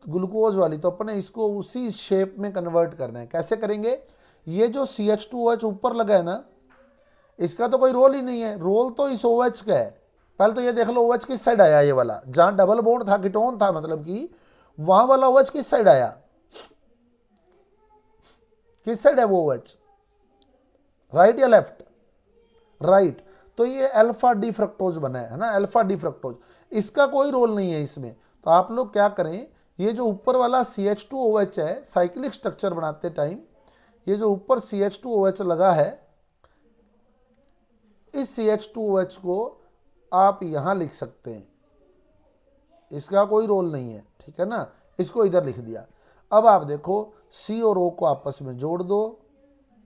ग्लूकोज वाली। तो अपने इसको उसी शेप में कन्वर्ट करना है। कैसे करेंगे? ये जो CH2OH ऊपर लगा है ना, इसका तो कोई रोल ही नहीं है, रोल तो इस OH का है। पहले तो ये देख लो OH किस साइड आया, ये वाला जहां डबल बॉन्ड था, कीटोन था, मतलब कि वहां वाला OH किस साइड आया? किस साइड है वो OH? राइट या लेफ्ट? राइट। तो ये अल्फा डी फ्रक्टोज बना है ना, अल्फा डी फ्रक्टोज। इसका कोई रोल नहीं है इसमें। तो आप लोग क्या करें, ये जो ऊपर वाला CH2OH है, साइक्लिक स्ट्रक्चर बनाते टाइम ये जो ऊपर CH2OH लगा है, इस CH2OH को आप यहां लिख सकते हैं, इसका कोई रोल नहीं है। ठीक है ना, इसको इधर लिख दिया। अब आप देखो C और O को आपस में जोड़ दो,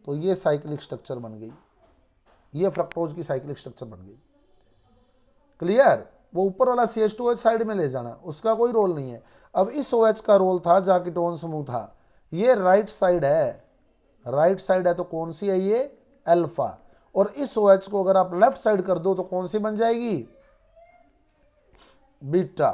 तो ये साइक्लिक स्ट्रक्चर बन गई, ये फ्रक्टोज की साइक्लिक स्ट्रक्चर बन गई। क्लियर? वो ऊपर वाला CH2OH साइड में ले जाना, उसका कोई रोल नहीं है। अब इस OH का रोल था जहां कीटोन समूह था, ये राइट साइड है, राइट साइड है, तो कौन सी है? ये अल्फा। और इस OH को अगर आप लेफ्ट साइड कर दो तो कौन सी बन जाएगी? बीटा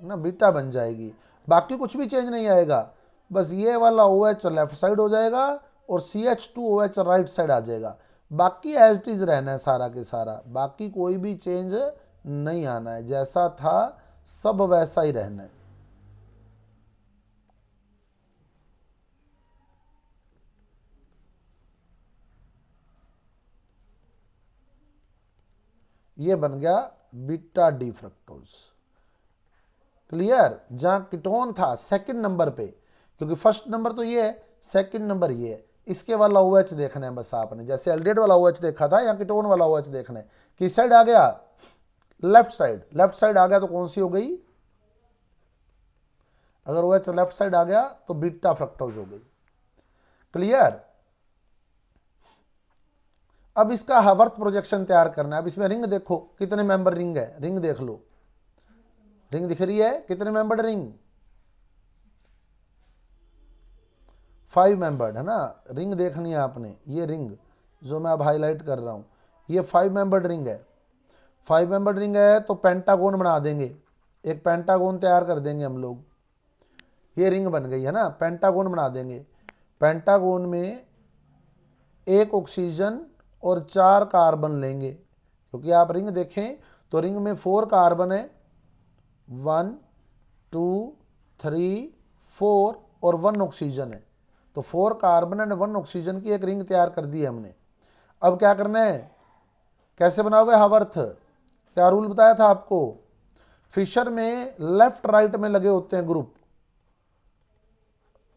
ना, बीटा बन जाएगी। बाकी कुछ भी चेंज नहीं आएगा, बस ये वाला OH लेफ्ट साइड हो जाएगा और CH2OH राइट साइड आ जाएगा। बाकी एज इट इज रहना है सारा के सारा, बाकी कोई भी चेंज नहीं आना है, जैसा था सब वैसा ही रहना है। ये बन गया बीटा डी फ्रक्टोज। क्लियर? जहां कीटोन था सेकंड नंबर पे, क्योंकि फर्स्ट नंबर तो ये है, सेकंड नंबर ये है, इसके वाला OH देखना है बस आपने। जैसे एल्डिहाइड वाला OH देखा था, या कीटोन वाला OH देखना है। किस साइड आ गया? Left side. लेफ्ट साइड आ गया तो कौन सी हो गई? अगर OH लेफ्ट साइड आ गया तो बीटा फ्रक्टोज हो गई। क्लियर? अब इसका हावर्थ प्रोजेक्शन तैयार करना है। अब इसमें रिंग देखो कितने मेंबर रिंग है, रिंग देख लो, रिंग दिख रही है, कितने मेंबर्ड रिंग, 5 मेंबर्ड है ना। रिंग देखनी है आपने, ये रिंग जो मैं अब हाईलाइट कर रहा हूं, ये 5 मेंबर्ड रिंग है। 5 मेंबर्ड रिंग है तो पेंटागोन बना देंगे, एक पेंटागोन तैयार कर देंगे हम लोग। ये रिंग बन गई है ना, पेंटागोन बना देंगे। पेंटागोन में एक ऑक्सीजन और 4 कार्बन लेंगे, क्योंकि आप रिंग देखें तो रिंग में 4 कार्बन है, 1 2 3 4 और 1 ऑक्सीजन है। तो 4 कार्बन एंड 1 ऑक्सीजन की एक रिंग तैयार कर दी है हमने। अब क्या करना है, कैसे बनाओगे हावर्थ, क्या रूल बताया था आपको, फिशर में लेफ्ट राइट में लगे होते हैं ग्रुप,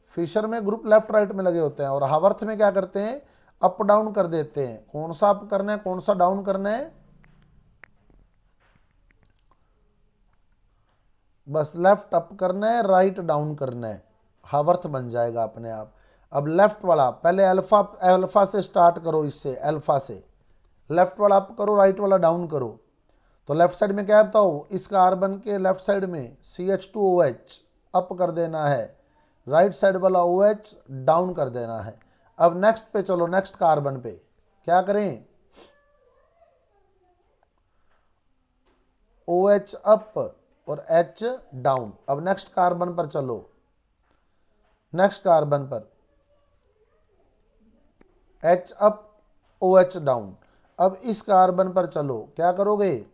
फिशर में ग्रुप लेफ्ट राइट में लगे होते हैं, और हावर्थ में क्या करते हैं, अप डाउन कर देते हैं। कौन सा अप करना है, कौन सा डाउन करना है, बस लेफ्ट अप करना है, राइट डाउन करना है, हावर्थ बन जाएगा अपने आप। अब लेफ्ट वाला पहले अल्फा, अल्फा से स्टार्ट करो, इससे अल्फा से लेफ्ट वाला अप करो, राइट वाला डाउन करो। तो लेफ्ट साइड में क्या है बताओ, इस कार्बन के लेफ्ट साइड में CH2OH अप कर देना है, राइट साइड वाला OH डाउन कर देना है। अब नेक्स्ट पे चलो, नेक्स्ट कार्बन पे क्या करें, OH अप और H डाउन। अब नेक्स्ट कार्बन पर चलो, नेक्स्ट कार्बन पर H अप OH डाउन। अब इस कार्बन पर चलो, क्या करोगे,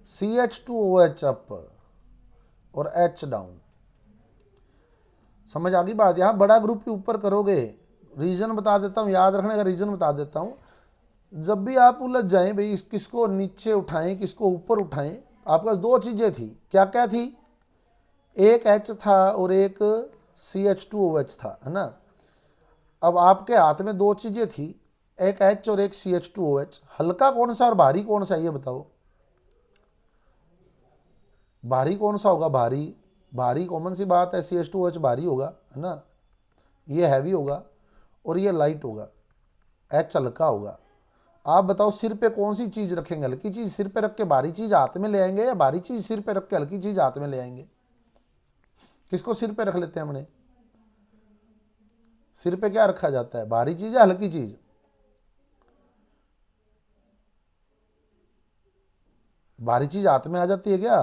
CH2OH अप और H डाउन। समझ आ गई बात, यहां बड़ा ग्रुप के ऊपर करोगे। रीजन बता देता हूं, याद रखने का रीजन बता देता हूं। जब भी आप उलझ जाएं भाई किसको नीचे उठाएं किसको ऊपर उठाएं, आपके पास 2 चीजें थी, क्या क्या थी, एक H था और एक CH2OH था, है ना। अब आपके हाथ में 2 चीजें थी, एक H और एक CH2OH। हल्का कौन सा और भारी कौन सा, ये बताओ, भारी कौन सा होगा, भारी, भारी कॉमन सी बात है, CH2OH भारी होगा, है ना, ये हैवी होगा और ये लाइट होगा, H हल्का होगा। आप बताओ सिर पे कौन सी चीज रखेंगे, हल्की चीज सिर पे रख के भारी चीज हाथ में ले आएंगे, या भारी चीज सिर पे रख के हल्की चीज हाथ में ले आएंगे। किसको सिर पे रख लेते हैं हमने, सिर पे क्या रखा जाता है, भारी चीज या हल्की चीज, भारी चीज हाथ में आ जाती है क्या,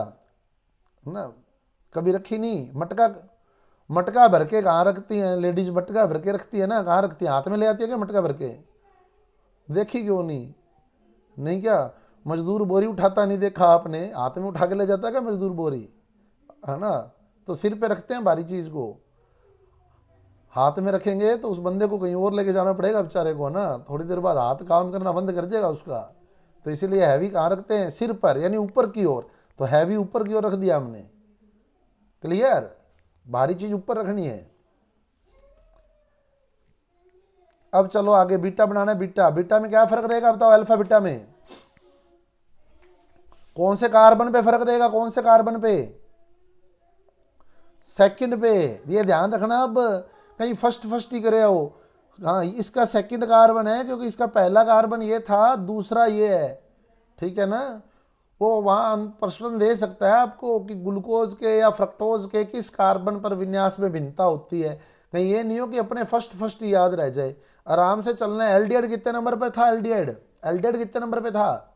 है ना, कभी रखी नहीं। मटका, मटका भर के कहाँ रखती हैं लेडीज, मटका भर के रखती है ना, कहाँ रखती है, हाथ में ले आती है क्या मटका भर के, देखी क्यों नहीं, नहीं क्या, मजदूर बोरी उठाता नहीं देखा आपने, हाथ में उठा के ले जाता है क्या मजदूर बोरी, है ना। तो सिर पे रखते हैं भारी चीज को, हाथ में रखेंगे तो उस बंदे को कहीं और लेके जाना पड़ेगा बेचारे को ना, थोड़ी देर बाद हाथ काम करना बंद कर देगा उसका। तो इसीलिए हैवी कहाँ रखते हैं, सिर पर, यानी ऊपर की ओर। तो हैवी ऊपर की ओर रख दिया हमने, क्लियर, भारी चीज ऊपर रखनी है। अब चलो आगे, बीटा बनाना है। बीटा, बीटा में क्या फर्क रहेगा बताओ, अल्फा बीटा में कौन से कार्बन पे फर्क रहेगा, कौन से कार्बन पे, सेकंड पे। ये ध्यान रखना, अब कहीं फर्स्ट फर्स्ट ही करे हो, हाँ इसका सेकंड कार्बन है क्योंकि इसका पहला कार्बन ये था, दूसरा ये है, ठीक है ना। वो वहाँ प्रश्न दे सकता है आपको कि ग्लूकोज के या फ्रक्टोज के किस कार्बन पर विन्यास में भिन्नता होती है, कहीं ये नहीं हो कि अपने फर्स्ट फर्स्ट ही याद रह जाए। आराम से चलना है। एल्डिहाइड कितने नंबर पर था, एल्डिहाइड, एल्डिहाइड कितने नंबर पे था,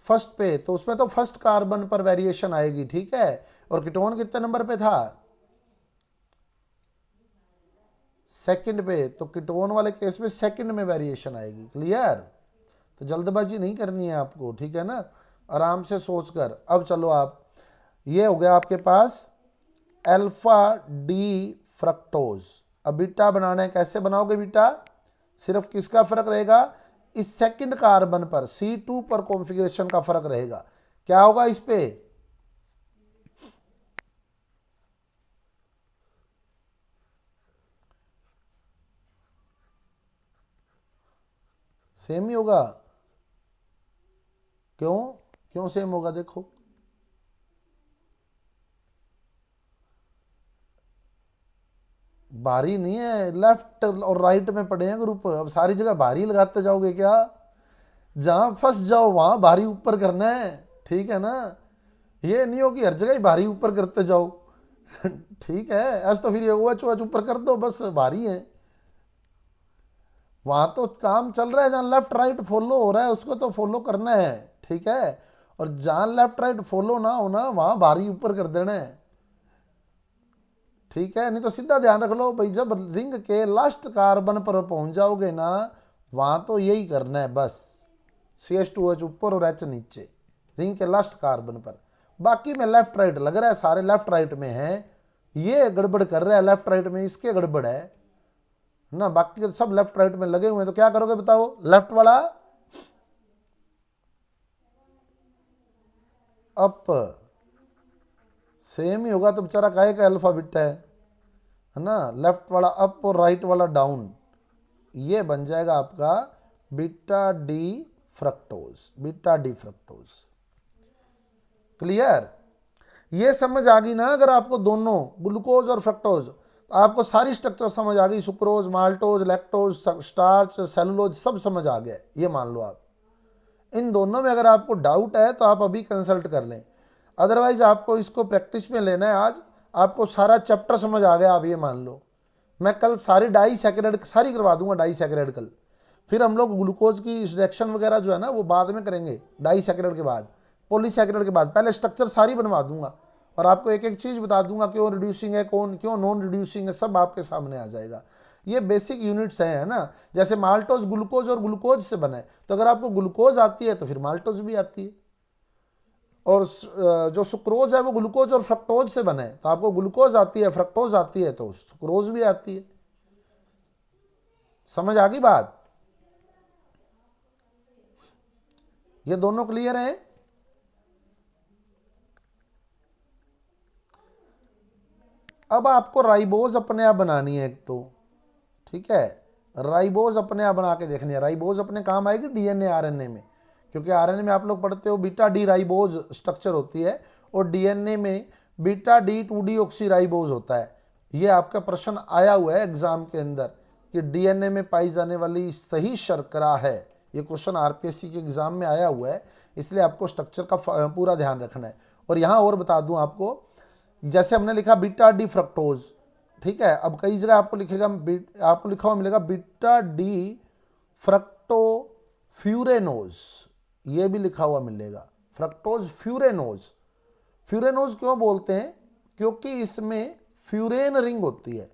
फर्स्ट पे, तो उसमें तो फर्स्ट कार्बन पर वेरिएशन आएगी, ठीक है। और कीटोन कितने नंबर पे था, सेकंड पे, तो कीटोन वाले केस में सेकंड में वेरिएशन आएगी, क्लियर। तो जल्दबाजी नहीं करनी है आपको, ठीक है ना, आराम से सोचकर। अब चलो आप, ये हो गया आपके पास अल्फा डी फ्रक्टोज। अब बीटा बनाना है, कैसे बनाओगे बीटा, सिर्फ किसका फर्क रहेगा, इस सेकंड कार्बन पर C2 पर कॉन्फ़िगरेशन का फर्क रहेगा। क्या होगा इस पे, सेम ही होगा, क्यों, क्यों सेम होगा, देखो भारी नहीं है, लेफ्ट और राइट में पड़े हैं ग्रुप। अब सारी जगह भारी लगाते जाओगे क्या? जहां फंस जाओ वहां भारी ऊपर करना है, ठीक है ना? ये नहीं हो कि हर जगह ही भारी ऊपर करते जाओ। ठीक है, ऐसा तो फिर ये OH OH ऊपर कर दो, बस भारी है। वहां तो काम चल रहा है, जहां लेफ्ट राइट फॉलो हो रहा है उसको तो फॉलो करना है, ठीक है? और जहां लेफ्ट राइट फॉलो ना होना वहां भारी ऊपर कर देना है, ठीक है? नहीं तो सीधा ध्यान रख लो भाई, जब रिंग के लास्ट कार्बन पर पहुंच जाओगे ना, वहां तो यही करना है बस। CH2H ऊपर और H नीचे, रिंग के लास्ट कार्बन पर। बाकी में लेफ्ट राइट लग रहा है, सारे लेफ्ट राइट में है, ये गड़बड़ कर रहा है लेफ्ट राइट में, इसके गड़बड़ है ना। बाकी के सब लेफ्ट राइट में लगे हुए हैं, तो क्या करोगे बताओ? लेफ्ट वाला अप, सेम ही होगा तो बेचारा काहे का अल्फाबेट है ना? लेफ्ट वाला अप और राइट वाला डाउन, ये बन जाएगा आपका beta D fructose, beta D fructose. Clear? ये समझ आ गई ना? अगर आपको दोनों ग्लूकोज और फ्रक्टोज, तो आपको सारी स्ट्रक्चर समझ आ गई, sucrose, maltose, lactose, starch, cellulose, सब समझ आ गया, ये मान लो आप। इन दोनों में अगर आपको डाउट है तो आप अभी कंसल्ट कर लें, अदरवाइज आपको इसको प्रैक्टिस में लेना है। आज आपको सारा चैप्टर समझ आ गया, आप ये मान लो। मैं कल सारी डाईसैकेराइड सारी करवा दूंगा, डाईसैकेराइड कल। फिर हम लोग ग्लूकोज की रिएक्शन वगैरह जो है ना वो बाद में करेंगे, डाईसैकेराइड के बाद, पॉलीसैकेराइड के बाद। पहले स्ट्रक्चर सारी बनवा दूंगा और आपको एक एक चीज़ बता दूंगा, क्यों रिड्यूसिंग है, कौन क्यों नॉन रिड्यूसिंग है, सब आपके सामने आ जाएगा। ये बेसिक यूनिट्स हैं, है ना? जैसे माल्टोज ग्लूकोज और ग्लूकोज से बना है, तो अगर आपको ग्लूकोज आती है तो फिर माल्टोज भी आती है। और जो सुक्रोज है वो ग्लूकोज और फ्रक्टोज से बना है, तो आपको ग्लूकोज आती है, फ्रक्टोज आती है, तो सुक्रोज भी आती है। समझ आ गई बात? ये दोनों क्लियर हैं? अब आपको राइबोज अपने आप बनानी है एक तो, ठीक है? राइबोज अपने आप बना के देखनी है। राइबोज अपने काम आएगी DNA RNA में, क्योंकि RNA में आप लोग पढ़ते हो बीटा डी राइबोज स्ट्रक्चर होती है, और DNA में बीटा डी 2 ऑक्सी राइबोज होता है। ये आपका प्रश्न आया हुआ है एग्जाम के अंदर कि DNA में पाई जाने वाली सही शर्करा है, ये क्वेश्चन RPSC के एग्जाम में आया हुआ है, इसलिए आपको स्ट्रक्चर का पूरा ध्यान रखना है। और यहाँ और बता दूं आपको, जैसे हमने लिखा बीटा डी फ्रक्टोज, ठीक है? अब कई जगह आपको लिखेगा, आपको लिखा हुआ मिलेगा बीटा डी फ्रक्टो फ्यूरेनोज, ये भी लिखा हुआ मिलेगा, फ्रक्टोज फ्यूरेनोज। फ्यूरेनोज क्यों बोलते हैं? क्योंकि इसमें फ्यूरेन रिंग होती है,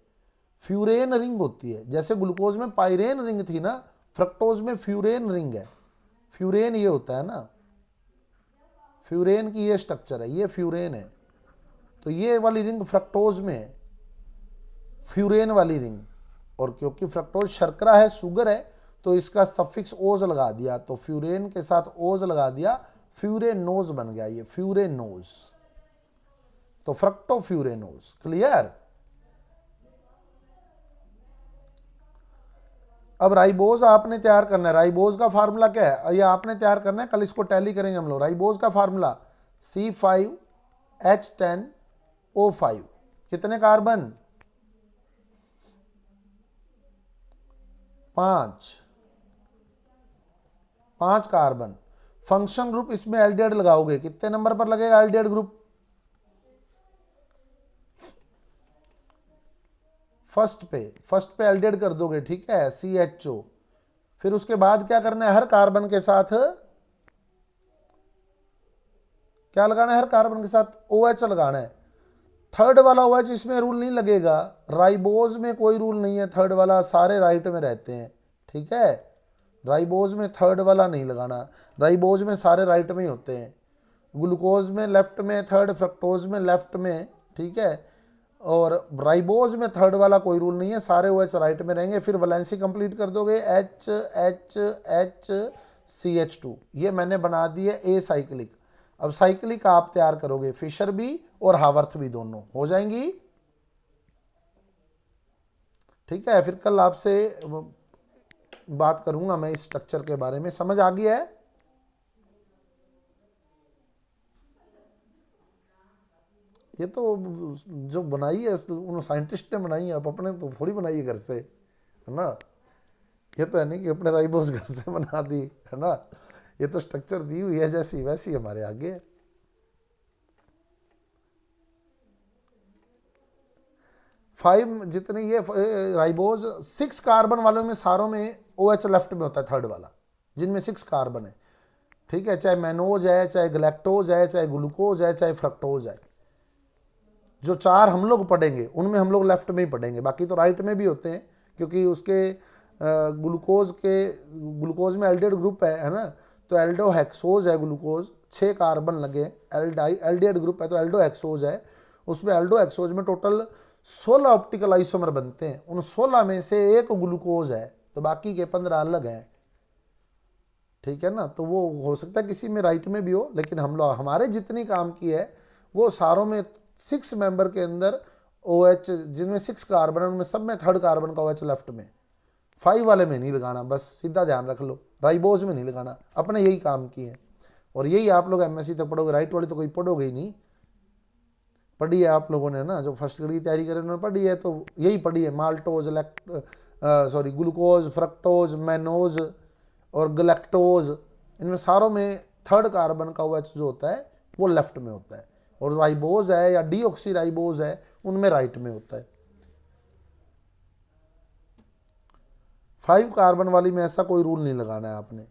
फ्यूरेन रिंग होती है। जैसे ग्लूकोज में पायरेन रिंग थी ना, फ्रक्टोज में फ्यूरेन रिंग है। फ्यूरेन ये होता है ना, फ्यूरेन की ये स्ट्रक्चर है, ये फ्यूरेन है। तो ये वाली रिंग फ्रक्टोज में है, फ्यूरेन वाली रिंग। और क्योंकि फ्रक्टोज शर्करा है, शुगर है, तो इसका सफिक्स ओज लगा दिया, तो फ्यूरेन के साथ ओज लगा दिया, फ्यूरेनोज बन गया ये, फ्यूरेनोज। तो फ्रक्टो फ्यूरेनोज। क्लियर? अब राइबोज आपने तैयार करना है। राइबोज का फार्मूला क्या है, ये आपने तैयार करना है, कल इसको टैली करेंगे हम लोग। राइबोज का फार्मूला C5H10O5। कितने कार्बन? 5 कार्बन। फंक्शन ग्रुप इसमें एल्डिहाइड लगाओगे, कितने नंबर पर लगेगा एल्डिहाइड ग्रुप? फर्स्ट पे एल्डिहाइड कर दोगे, ठीक है, CHO। फिर उसके बाद क्या करना है, हर कार्बन के साथ क्या लगाना है? हर कार्बन के साथ OH लगाना है। थर्ड वाला OH इसमें रूल नहीं लगेगा, राइबोज में कोई रूल नहीं है, थर्ड वाला सारे राइट में रहते हैं, ठीक है? राइबोज में थर्ड वाला नहीं लगाना, राइबोज में सारे राइट में ही होते हैं। ग्लूकोज में लेफ्ट में थर्ड, फ्रक्टोज में लेफ्ट में, ठीक है? और राइबोज में थर्ड वाला कोई रूल नहीं है, सारे OH राइट में रहेंगे। फिर वैलेंसी कंप्लीट कर दोगे, HHHCH2, ये मैंने बना दी है ए साइक्लिक। अब साइक्लिक आप तैयार करोगे, फिशर भी और हावर्थ भी, दोनों हो जाएंगी, ठीक है? फिर कल आपसे बात करूंगा मैं इस स्ट्रक्चर के बारे में। समझ आ गई है? ये तो जो बनाई है उन साइंटिस्ट ने बनाई है, आप अपने तो थोड़ी बनाई है घर से, है ना। ये तो है नहीं कि अपने राइबोज घर से बना दी, है ना। ये तो स्ट्रक्चर दी हुई है जैसी वैसी हमारे आगे है। फाइव जितने ये राइबोज 6 कार्बन वालों में सारों में OH लेफ्ट में होता है, थर्ड वाला, जिनमें 6 कार्बन है, ठीक है। चाहे मैनोज है, चाहे गलैक्टोज है, चाहे ग्लूकोज है, चाहे फ्रक्टोज है। जो 4 हम लोग पढ़ेंगे उनमें हम लोग लेफ्ट में ही पढ़ेंगे, बाकी तो राइट में भी होते हैं, क्योंकि उसके ग्लूकोज में एल्डिहाइड ग्रुप है ना। तो एल्डोहेक्सोज है ग्लूकोज, 6 कार्बन लगे, एल्डिहाइड ग्रुप है तो एल्डोहेक्सोज है। उसमें एल्डोहेक्सोज में टोटल 16 ऑप्टिकल आइसोमर बनते हैं, उन 16 में से एक ग्लूकोज है, तो बाकी के 15 अलग हैं, ठीक है ना। तो वो हो सकता है किसी में राइट में भी हो, लेकिन हम लोग हमारे जितनी काम की है वो सारों में 6 मेंबर के अंदर OH, जिनमें 6 कार्बन है उनमें सब में थर्ड कार्बन का OH लेफ्ट में। 5 वाले में नहीं लगाना, बस सीधा ध्यान रख लो, राइबोज में नहीं लगाना, अपने यही काम की है। और यही आप लोग MSc तक पढ़ोगे, राइट वाली तो कोई पढ़ोगे ही नहीं। पढ़ी है आप लोगों ने ना, जो फर्स्ट ग्रेड की तैयारी करे उन्होंने पढ़ी है, तो यही पढ़ी है, माल्टोज, ग्लूकोज, फ्रक्टोज, मैनोज और गलैक्टोज, इनमें सारों में थर्ड कार्बन का OH जो होता है वो लेफ्ट में होता है, और राइबोज है या डीऑक्सी राइबोज है उनमें राइट में होता है। 5 कार्बन वाली में ऐसा कोई रूल नहीं लगाना है आपने,